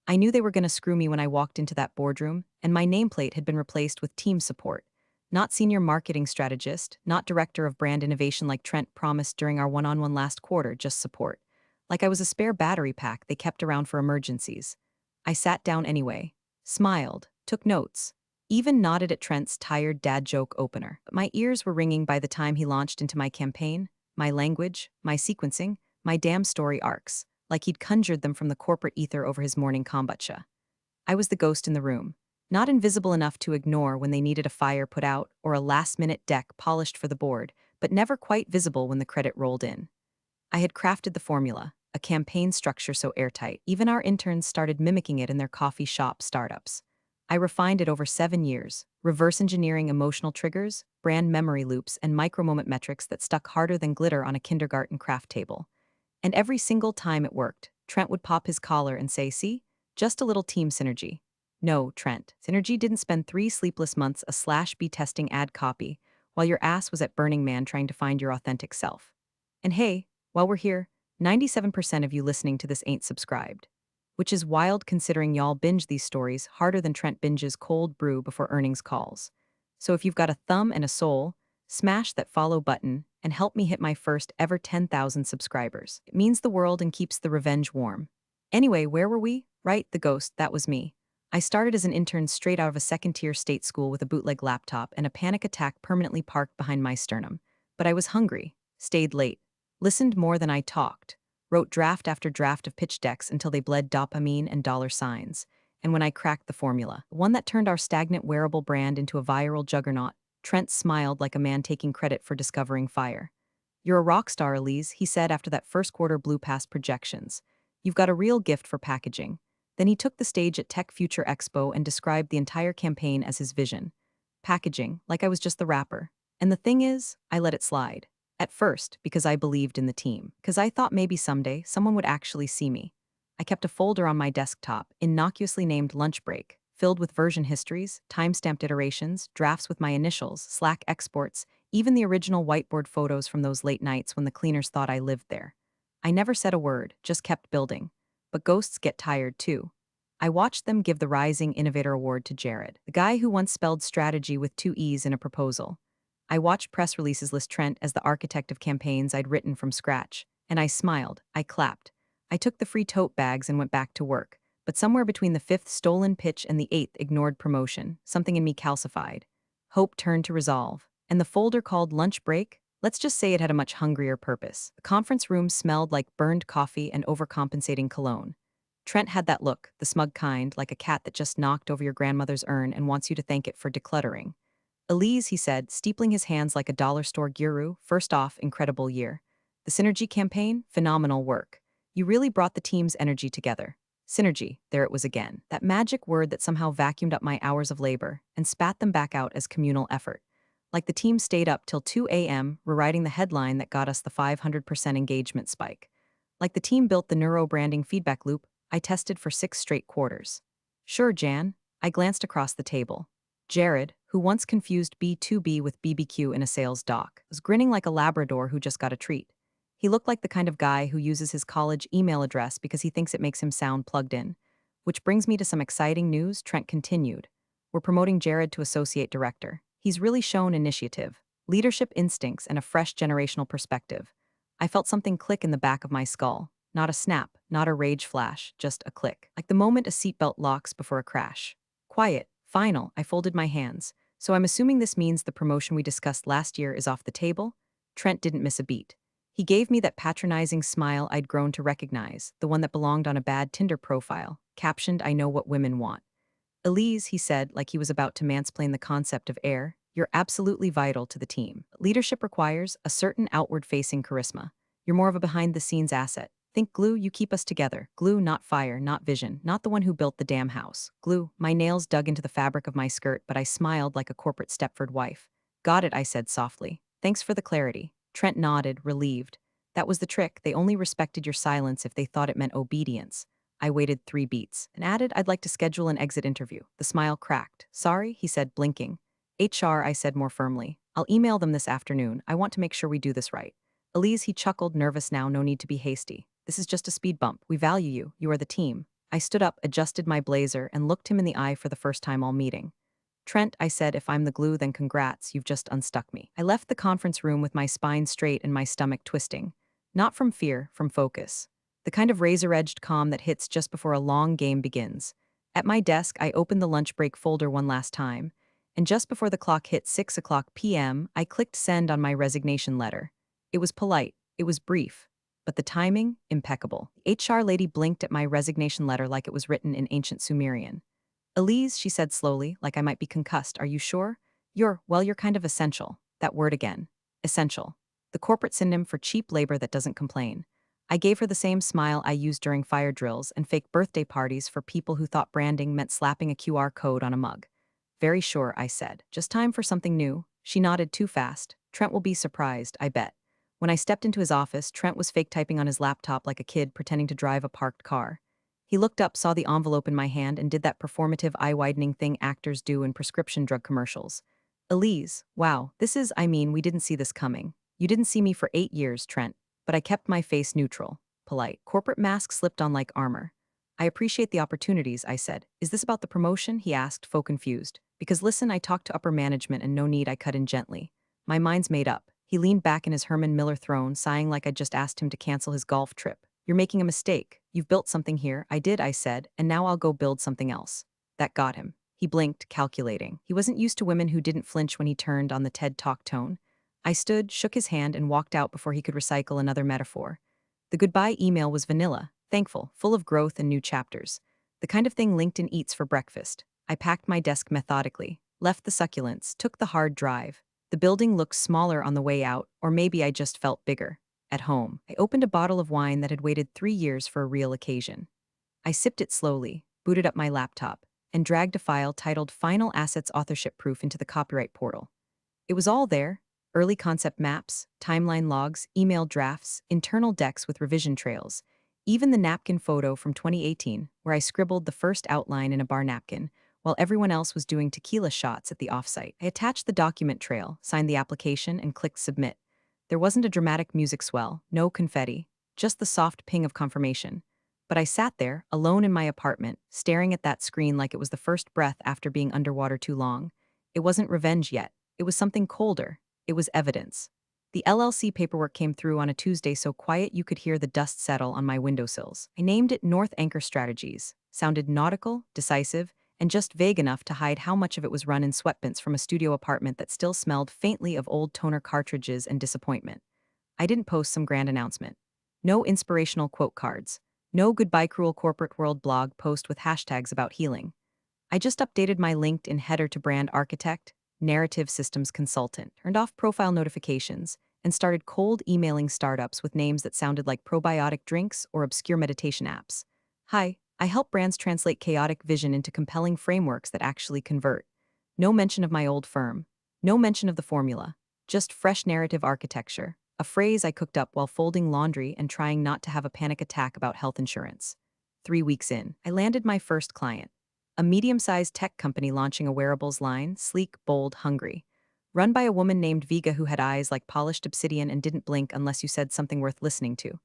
I knew they were going to screw me when I walked into that boardroom, and my nameplate had been replaced with team support. Not senior marketing strategist, not director of brand innovation like Trent promised during our one-on-one last quarter, just support. Like I was a spare battery pack they kept around for emergencies. I sat down anyway, smiled, took notes, even nodded at Trent's tired dad joke opener. But my ears were ringing by the time he launched into my campaign, my language, my sequencing, my damn story arcs, like he'd conjured them from the corporate ether over his morning kombucha. I was the ghost in the room, not invisible enough to ignore when they needed a fire put out or a last-minute deck polished for the board, but never quite visible when the credit rolled in. I had crafted the formula, a campaign structure so airtight, even our interns started mimicking it in their coffee shop startups. I refined it over 7 years, reverse engineering emotional triggers, brand memory loops, and micro-moment metrics that stuck harder than glitter on a kindergarten craft table. And every single time it worked, Trent would pop his collar and say, "See? Just a little team synergy." No, Trent. Synergy didn't spend 3 sleepless months a slash B testing ad copy while your ass was at Burning Man trying to find your authentic self. And hey, while we're here, 97% of you listening to this ain't subscribed. Which is wild considering y'all binge these stories harder than Trent binges cold brew before earnings calls. So if you've got a thumb and a soul, smash that follow button and help me hit my first ever 10,000 subscribers. It means the world and keeps the revenge warm. Anyway, where were we? Right, the ghost, that was me. I started as an intern straight out of a second-tier state school with a bootleg laptop and a panic attack permanently parked behind my sternum. But I was hungry, stayed late, listened more than I talked, wrote draft after draft of pitch decks until they bled dopamine and dollar signs. And when I cracked the formula, the one that turned our stagnant wearable brand into a viral juggernaut, Trent smiled like a man taking credit for discovering fire. "You're a rock star, Elise," he said after that first quarter blew past projections. "You've got a real gift for packaging." Then he took the stage at Tech Future Expo and described the entire campaign as his vision. Packaging, like I was just the wrapper. And the thing is, I let it slide. At first, because I believed in the team. Because I thought maybe someday someone would actually see me. I kept a folder on my desktop, innocuously named Lunch Break, filled with version histories, time-stamped iterations, drafts with my initials, Slack exports, even the original whiteboard photos from those late nights when the cleaners thought I lived there. I never said a word, just kept building. But ghosts get tired too. I watched them give the Rising Innovator Award to Jared, the guy who once spelled strategy with 2 E's in a proposal. I watched press releases list Trent as the architect of campaigns I'd written from scratch, and I smiled, I clapped. I took the free tote bags and went back to work, but somewhere between the fifth stolen pitch and the eighth ignored promotion, something in me calcified. Hope turned to resolve, and the folder called Lunch Break, let's just say it had a much hungrier purpose. The conference room smelled like burned coffee and overcompensating cologne. Trent had that look, the smug kind, like a cat that just knocked over your grandmother's urn and wants you to thank it for decluttering. "Elise," he said, steepling his hands like a dollar store guru, "first off, incredible year. The Synergy campaign, phenomenal work. You really brought the team's energy together. Synergy, there it was again. That magic word that somehow vacuumed up my hours of labor and spat them back out as communal effort. Like the team stayed up till 2 a.m. rewriting the headline that got us the 500% engagement spike. Like the team built the neuro-branding feedback loop I tested for 6 straight quarters. Sure, Jan. I glanced across the table. Jared, who once confused B2B with BBQ in a sales doc, was grinning like a Labrador who just got a treat. He looked like the kind of guy who uses his college email address because he thinks it makes him sound plugged in. Which brings me to some exciting news, Trent continued. We're promoting Jared to associate director. He's really shown initiative, leadership instincts, and a fresh generational perspective. I felt something click in the back of my skull. Not a snap, not a rage flash, just a click. Like the moment a seatbelt locks before a crash. Quiet, final, I folded my hands. So I'm assuming this means the promotion we discussed last year is off the table? Trent didn't miss a beat. He gave me that patronizing smile I'd grown to recognize, the one that belonged on a bad Tinder profile, captioned, "I know what women want." "Elise," he said, like he was about to mansplain the concept of air, "you're absolutely vital to the team. Leadership requires a certain outward-facing charisma. You're more of a behind-the-scenes asset. Think glue, you keep us together. Glue, not fire, not vision, not the one who built the damn house. Glue." My nails dug into the fabric of my skirt, but I smiled like a corporate Stepford wife. "Got it," I said softly. "Thanks for the clarity." Trent nodded, relieved. "That was the trick. They only respected your silence if they thought it meant obedience." I waited 3 beats and added, "I'd like to schedule an exit interview." The smile cracked. "Sorry," he said, blinking. "HR," I said more firmly. "I'll email them this afternoon. I want to make sure we do this right." "Elise," he chuckled, nervous now, "no need to be hasty. This is just a speed bump. We value you. You are the team. I stood up, adjusted my blazer, and looked him in the eye for the first time all meeting. Trent, I said, if I'm the glue, then congrats, you've just unstuck me. I left the conference room with my spine straight and my stomach twisting. Not from fear, from focus. The kind of razor-edged calm that hits just before a long game begins. At my desk, I opened the lunch break folder one last time, and just before the clock hit 6 o'clock p.m., I clicked send on my resignation letter. It was polite, it was brief, but the timing, impeccable. The HR lady blinked at my resignation letter like it was written in ancient Sumerian. Elise, she said slowly, like I might be concussed, are you sure? You're kind of essential. That word again. Essential. The corporate synonym for cheap labor that doesn't complain. I gave her the same smile I used during fire drills and fake birthday parties for people who thought branding meant slapping a QR code on a mug. Very sure, I said. Just time for something new. She nodded too fast. Trent will be surprised, I bet. When I stepped into his office, Trent was fake typing on his laptop like a kid pretending to drive a parked car. He looked up, saw the envelope in my hand, and did that performative, eye-widening thing actors do in prescription drug commercials. Elise, wow, we didn't see this coming. You didn't see me for 8 years, Trent, but I kept my face neutral, polite. Corporate mask slipped on like armor. I appreciate the opportunities, I said. Is this about the promotion? He asked, faux confused. Because listen, I talked to upper management and no need, I cut in gently. My mind's made up. He leaned back in his Herman Miller throne, sighing like I'd just asked him to cancel his golf trip. You're making a mistake. You've built something here. I did, I said, and now I'll go build something else. That got him. He blinked, calculating. He wasn't used to women who didn't flinch when he turned on the TED Talk tone. I stood, shook his hand, and walked out before he could recycle another metaphor. The goodbye email was vanilla, thankful, full of growth and new chapters. The kind of thing LinkedIn eats for breakfast. I packed my desk methodically, left the succulents, took the hard drive. The building looked smaller on the way out, or maybe I just felt bigger. At home, I opened a bottle of wine that had waited 3 years for a real occasion. I sipped it slowly, booted up my laptop, and dragged a file titled Final Assets Authorship Proof into the copyright portal. It was all there: early concept maps, timeline logs, email drafts, internal decks with revision trails, even the napkin photo from 2018, where I scribbled the first outline in a bar napkin, while everyone else was doing tequila shots at the offsite. I attached the document trail, signed the application, and clicked submit. There wasn't a dramatic music swell, no confetti, just the soft ping of confirmation. But I sat there, alone in my apartment, staring at that screen like it was the first breath after being underwater too long. It wasn't revenge yet. It was something colder. It was evidence. The LLC paperwork came through on a Tuesday so quiet you could hear the dust settle on my windowsills. I named it North Anchor Strategies. Sounded nautical, decisive, and just vague enough to hide how much of it was run in sweatpants from a studio apartment that still smelled faintly of old toner cartridges and disappointment. I didn't post some grand announcement. No inspirational quote cards. No goodbye cruel corporate world blog post with hashtags about healing. I just updated my LinkedIn header to brand architect, narrative systems consultant, turned off profile notifications, and started cold emailing startups with names that sounded like probiotic drinks or obscure meditation apps. Hi, I help brands translate chaotic vision into compelling frameworks that actually convert. No mention of my old firm. No mention of the formula. Just fresh narrative architecture, a phrase I cooked up while folding laundry and trying not to have a panic attack about health insurance. 3 weeks in, I landed my first client. A medium-sized tech company launching a wearables line, sleek, bold, hungry. Run by a woman named Viga who had eyes like polished obsidian and didn't blink unless you said something worth listening to.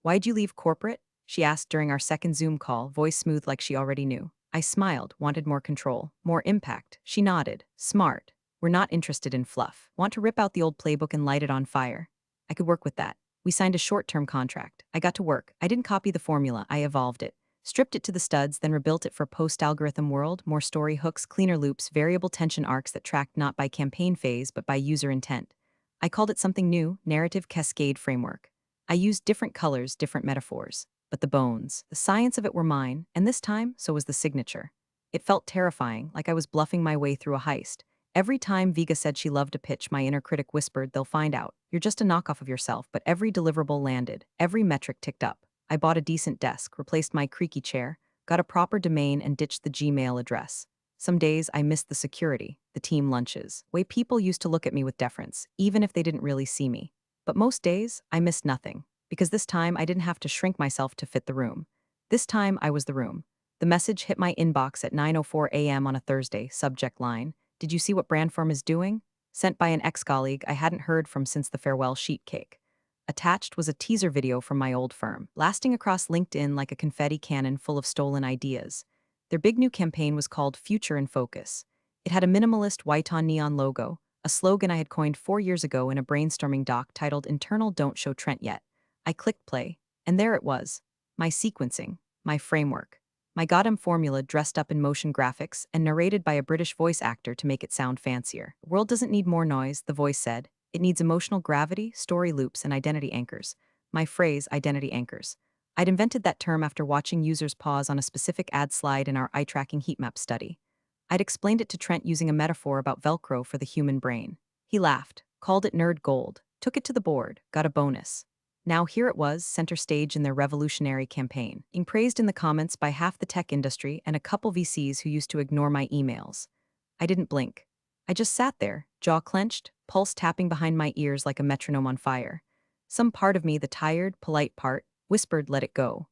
Why'd you leave corporate? She asked during our second Zoom call, voice smooth like she already knew. I smiled, wanted more control, more impact. She nodded. Smart. We're not interested in fluff. Want to rip out the old playbook and light it on fire. I could work with that. We signed a short-term contract. I got to work. I didn't copy the formula, I evolved it. Stripped it to the studs, then rebuilt it for post-algorithm world, more story hooks, cleaner loops, variable tension arcs that tracked not by campaign phase but by user intent. I called it something new, narrative cascade framework. I used different colors, different metaphors. But the bones, the science of it were mine, and this time, so was the signature. It felt terrifying, like I was bluffing my way through a heist. Every time Viga said she loved a pitch, my inner critic whispered, they'll find out. You're just a knockoff of yourself, but every deliverable landed, every metric ticked up. I bought a decent desk, replaced my creaky chair, got a proper domain, and ditched the Gmail address. Some days I missed the security, the team lunches, way people used to look at me with deference, even if they didn't really see me. But most days, I missed nothing. Because this time I didn't have to shrink myself to fit the room. This time I was the room. The message hit my inbox at 9:04 a.m. on a Thursday, subject line, "Did you see what Brandform is doing?" Sent by an ex-colleague I hadn't heard from since the farewell sheet cake. Attached was a teaser video from my old firm, blasting across LinkedIn like a confetti cannon full of stolen ideas. Their big new campaign was called Future in Focus. It had a minimalist white-on neon logo, a slogan I had coined 4 years ago in a brainstorming doc titled Internal Don't Show Trent Yet. I clicked play, and there it was. My sequencing, my framework, my goddamn formula dressed up in motion graphics and narrated by a British voice actor to make it sound fancier. The world doesn't need more noise, the voice said. It needs emotional gravity, story loops, and identity anchors. My phrase, identity anchors. I'd invented that term after watching users pause on a specific ad slide in our eye-tracking heatmap study. I'd explained it to Trent using a metaphor about Velcro for the human brain. He laughed, called it nerd gold, took it to the board, got a bonus. Now here it was, center stage in their revolutionary campaign, being praised in the comments by half the tech industry and a couple VCs who used to ignore my emails. I didn't blink. I just sat there, jaw clenched, pulse tapping behind my ears like a metronome on fire. Some part of me, the tired, polite part, whispered, let it go.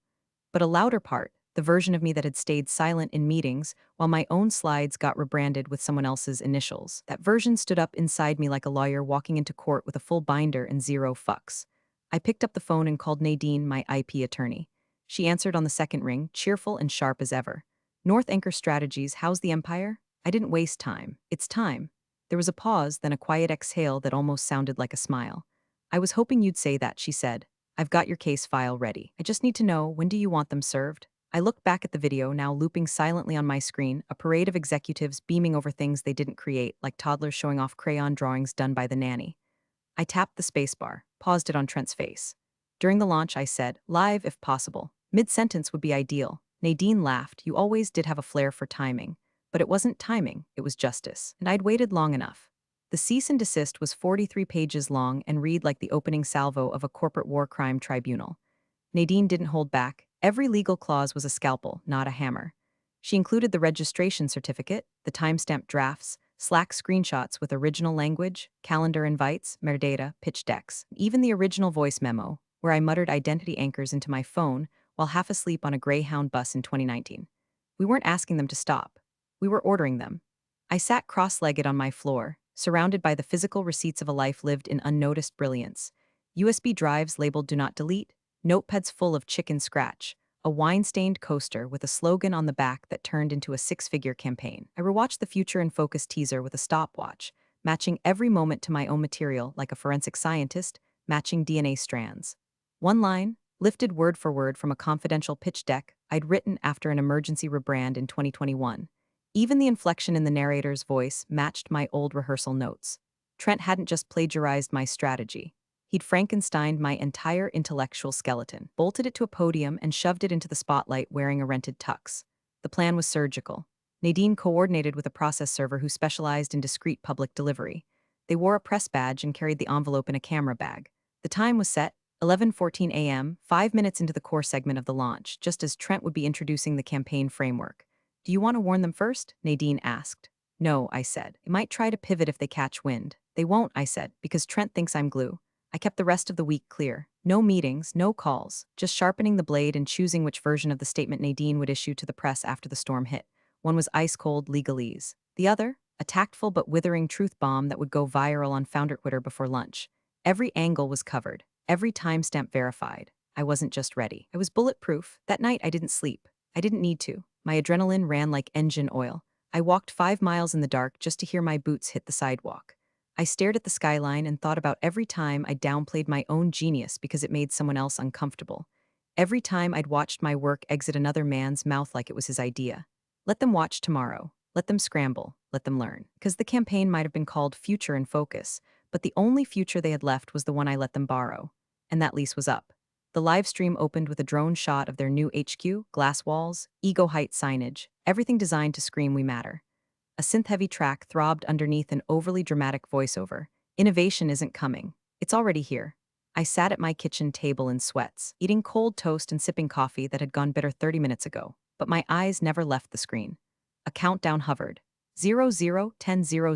But a louder part, the version of me that had stayed silent in meetings while my own slides got rebranded with someone else's initials, that version stood up inside me like a lawyer walking into court with a full binder and zero fucks. I picked up the phone and called Nadine, my IP attorney. She answered on the second ring, cheerful and sharp as ever. North Anchor Strategies, how's the empire? I didn't waste time. It's time. There was a pause, then a quiet exhale that almost sounded like a smile. I was hoping you'd say that, she said. I've got your case file ready. I just need to know, when do you want them served? I looked back at the video, now looping silently on my screen, a parade of executives beaming over things they didn't create, like toddlers showing off crayon drawings done by the nanny. I tapped the spacebar, paused it on Trent's face. During the launch, I said, live if possible. Mid-sentence would be ideal. Nadine laughed. You always did have a flair for timing. But it wasn't timing, it was justice. And I'd waited long enough. The cease and desist was 43 pages long and read like the opening salvo of a corporate war crime tribunal. Nadine didn't hold back. Every legal clause was a scalpel, not a hammer. She included the registration certificate, the timestamp drafts, Slack screenshots with original language, calendar invites, metadata, pitch decks, even the original voice memo, where I muttered identity anchors into my phone while half asleep on a Greyhound bus in 2019. We weren't asking them to stop. We were ordering them. I sat cross-legged on my floor, surrounded by the physical receipts of a life lived in unnoticed brilliance. USB drives labeled Do Not Delete, notepads full of chicken scratch, a wine-stained coaster with a slogan on the back that turned into a six-figure campaign. I rewatched the Future in Focus teaser with a stopwatch, matching every moment to my own material like a forensic scientist, matching DNA strands. One line, lifted word for word from a confidential pitch deck I'd written after an emergency rebrand in 2021. Even the inflection in the narrator's voice matched my old rehearsal notes. Trent hadn't just plagiarized my strategy. He'd Frankensteined my entire intellectual skeleton, bolted it to a podium, and shoved it into the spotlight wearing a rented tux. The plan was surgical. Nadine coordinated with a process server who specialized in discreet public delivery. They wore a press badge and carried the envelope in a camera bag. The time was set, 11:14 a.m., 5 minutes into the core segment of the launch, just as Trent would be introducing the campaign framework. Do you want to warn them first? Nadine asked. No, I said. They might try to pivot if they catch wind. They won't, I said, because Trent thinks I'm glue. I kept the rest of the week clear. No meetings, no calls, just sharpening the blade and choosing which version of the statement Nadine would issue to the press after the storm hit. One was ice-cold legalese. The other, a tactful but withering truth bomb that would go viral on Founder Twitter before lunch. Every angle was covered, every timestamp verified. I wasn't just ready. I was bulletproof. That night I didn't sleep. I didn't need to. My adrenaline ran like engine oil. I walked 5 miles in the dark just to hear my boots hit the sidewalk. I stared at the skyline and thought about every time I downplayed my own genius because it made someone else uncomfortable. Every time I'd watched my work exit another man's mouth like it was his idea. Let them watch tomorrow. Let them scramble. Let them learn. Because the campaign might have been called Future in Focus, but the only future they had left was the one I let them borrow. And that lease was up. The live stream opened with a drone shot of their new HQ, glass walls, ego height signage, everything designed to scream we matter. A synth-heavy track throbbed underneath an overly dramatic voiceover. Innovation isn't coming. It's already here. I sat at my kitchen table in sweats, eating cold toast and sipping coffee that had gone bitter 30 minutes ago, but my eyes never left the screen. A countdown hovered. 00, 10, 00,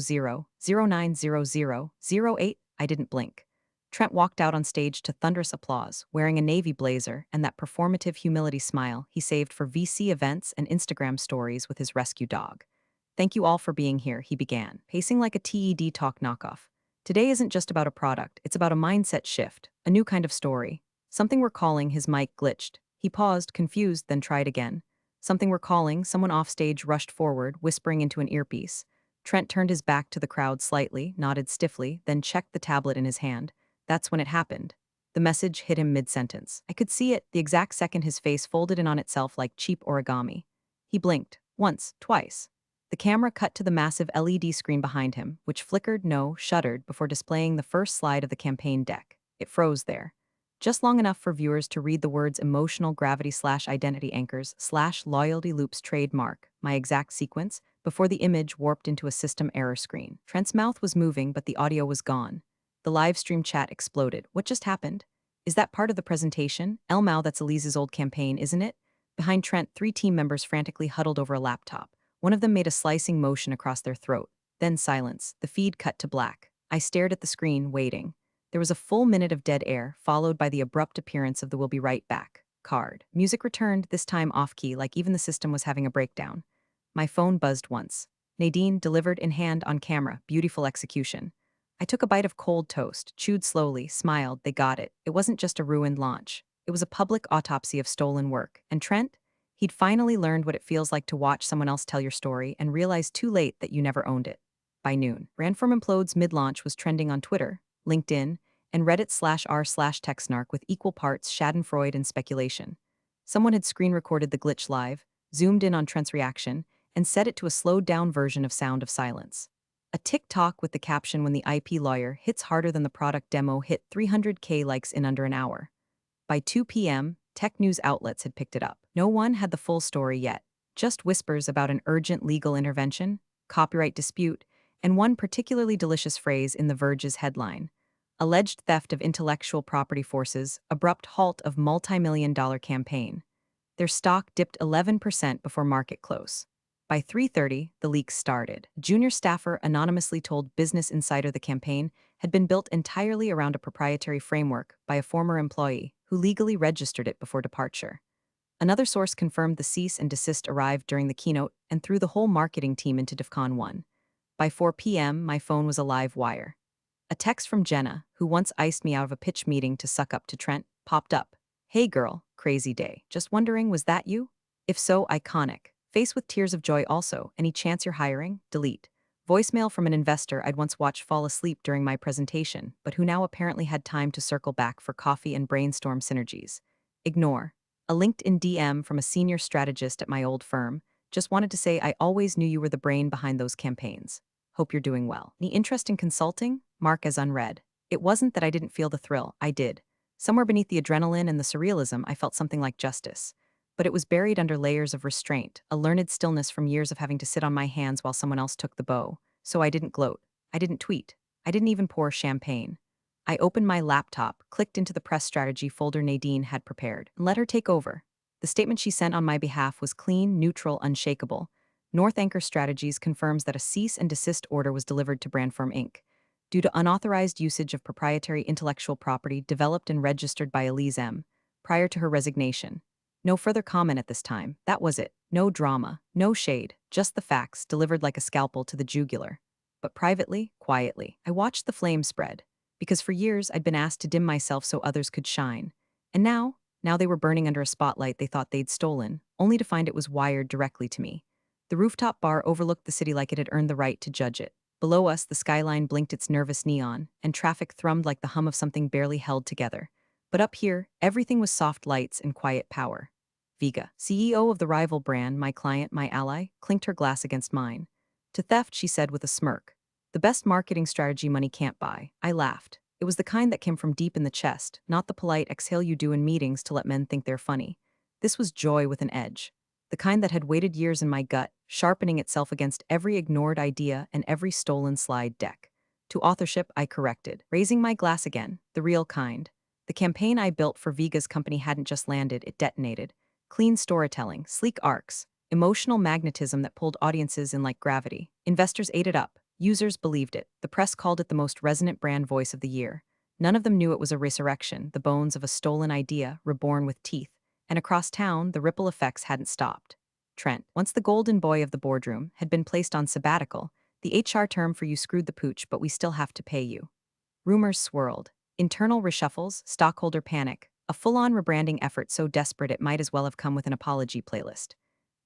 09, 00, 08. I didn't blink. Trent walked out on stage to thunderous applause, wearing a navy blazer and that performative humility smile he saved for VC events and Instagram stories with his rescue dog. Thank you all for being here, he began, pacing like a TED Talk knockoff. Today isn't just about a product, it's about a mindset shift, a new kind of story. Something we're calling his mic glitched. He paused, confused, then tried again. Something we're calling, someone offstage rushed forward, whispering into an earpiece. Trent turned his back to the crowd slightly, nodded stiffly, then checked the tablet in his hand. That's when it happened. The message hit him mid-sentence. I could see it, the exact second his face folded in on itself like cheap origami. He blinked. Once, twice. The camera cut to the massive LED screen behind him, which flickered, no, shuddered, before displaying the first slide of the campaign deck. It froze there. Just long enough for viewers to read the words emotional gravity / identity anchors / loyalty loops trademark, my exact sequence, before the image warped into a system error screen. Trent's mouth was moving, but the audio was gone. The live stream chat exploded. What just happened? Is that part of the presentation? Elmau, that's Elise's old campaign, isn't it? Behind Trent, 3 team members frantically huddled over a laptop. One of them made a slicing motion across their throat. Then silence. The feed cut to black. I stared at the screen, waiting. There was a full minute of dead air, followed by the abrupt appearance of the "We'll be right back" card. Music returned, this time off-key, like even the system was having a breakdown. My phone buzzed once. Nadine, delivered in hand on camera, beautiful execution. I took a bite of cold toast, chewed slowly, smiled, they got it. It wasn't just a ruined launch. It was a public autopsy of stolen work. And Trent? He'd finally learned what it feels like to watch someone else tell your story and realize too late that you never owned it. By noon, Brandform Implodes mid-launch was trending on Twitter, LinkedIn, and Reddit/r/TechSnark with equal parts schadenfreude and speculation. Someone had screen recorded the glitch live, zoomed in on Trent's reaction, and set it to a slowed-down version of Sound of Silence. A TikTok with the caption "When the IP lawyer hits harder than the product demo" hit 300K likes in under an hour. By 2 p.m., tech news outlets had picked it up. No one had the full story yet, just whispers about an urgent legal intervention, copyright dispute, and one particularly delicious phrase in The Verge's headline: alleged theft of intellectual property forces, abrupt halt of multi-million-dollar campaign. Their stock dipped 11% before market close. By 3:30, the leaks started. A junior staffer anonymously told Business Insider the campaign had been built entirely around a proprietary framework by a former employee who legally registered it before departure. Another source confirmed the cease and desist arrived during the keynote and threw the whole marketing team into DEFCON 1. By 4 p.m., my phone was a live wire. A text from Jenna, who once iced me out of a pitch meeting to suck up to Trent, popped up. "Hey girl, crazy day. Just wondering, was that you? If so, iconic. Face with tears of joy also. Any chance you're hiring? Delete." Voicemail from an investor I'd once watched fall asleep during my presentation, but who now apparently had time to circle back for coffee and brainstorm synergies. Ignore. A LinkedIn DM from a senior strategist at my old firm. Just wanted to say I always knew you were the brain behind those campaigns. Hope you're doing well. Any interest in consulting? Mark as unread. It wasn't that I didn't feel the thrill, I did. Somewhere beneath the adrenaline and the surrealism, I felt something like justice. But it was buried under layers of restraint, a learned stillness from years of having to sit on my hands while someone else took the bow. So I didn't gloat. I didn't tweet. I didn't even pour champagne. I opened my laptop, clicked into the press strategy folder Nadine had prepared, and let her take over. The statement she sent on my behalf was clean, neutral, unshakable. North Anchor Strategies confirms that a cease and desist order was delivered to Brandform Inc. due to unauthorized usage of proprietary intellectual property developed and registered by Elise M. prior to her resignation. No further comment at this time. That was it. No drama, no shade, just the facts delivered like a scalpel to the jugular. But privately, quietly, I watched the flame spread. Because for years I'd been asked to dim myself so others could shine. And now they were burning under a spotlight they thought they'd stolen, only to find it was wired directly to me. The rooftop bar overlooked the city like it had earned the right to judge it. Below us, the skyline blinked its nervous neon, and traffic thrummed like the hum of something barely held together. But up here, everything was soft lights and quiet power. Viga, CEO of the rival brand, my client, my ally, clinked her glass against mine. To theft, she said with a smirk. The best marketing strategy money can't buy. I laughed. It was the kind that came from deep in the chest, not the polite exhale you do in meetings to let men think they're funny. This was joy with an edge. The kind that had waited years in my gut, sharpening itself against every ignored idea and every stolen slide deck. To authorship, I corrected, raising my glass again, the real kind. The campaign I built for Viga's company hadn't just landed, it detonated. Clean storytelling, sleek arcs, emotional magnetism that pulled audiences in like gravity. Investors ate it up. Users believed it. The press called it the most resonant brand voice of the year. None of them knew it was a resurrection, the bones of a stolen idea, reborn with teeth. And across town, the ripple effects hadn't stopped. Trent, once the golden boy of the boardroom, had been placed on sabbatical, The HR term for you screwed the pooch, but we still have to pay you. Rumors swirled. Internal reshuffles, stockholder panic, a full-on rebranding effort so desperate it might as well have come with an apology playlist.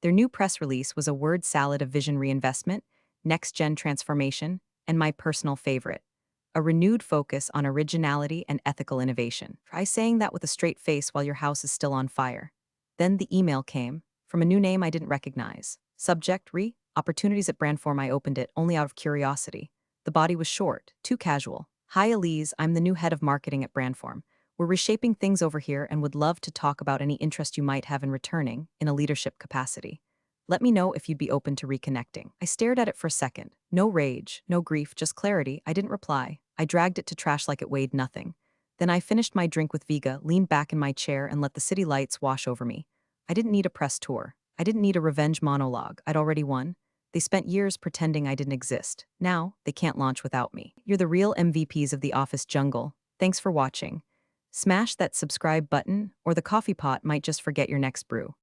Their new press release was a word salad of vision reinvestment, next-gen transformation, and my personal favorite, a renewed focus on originality and ethical innovation. Try saying that with a straight face while your house is still on fire. Then the email came, from a new name I didn't recognize. Subject, opportunities at Brandform. I opened it, only out of curiosity. The body was short, too casual. Hi Elise, I'm the new head of marketing at Brandform. We're reshaping things over here and would love to talk about any interest you might have in returning, in a leadership capacity. Let me know if you'd be open to reconnecting. I stared at it for a second. No rage, no grief, just clarity. I didn't reply. I dragged it to trash like it weighed nothing. Then I finished my drink with Viga, leaned back in my chair, and let the city lights wash over me. I didn't need a press tour. I didn't need a revenge monologue. I'd already won. They spent years pretending I didn't exist. Now, they can't launch without me. You're the real MVPs of the office jungle. Thanks for watching. Smash that subscribe button, or the coffee pot might just forget your next brew.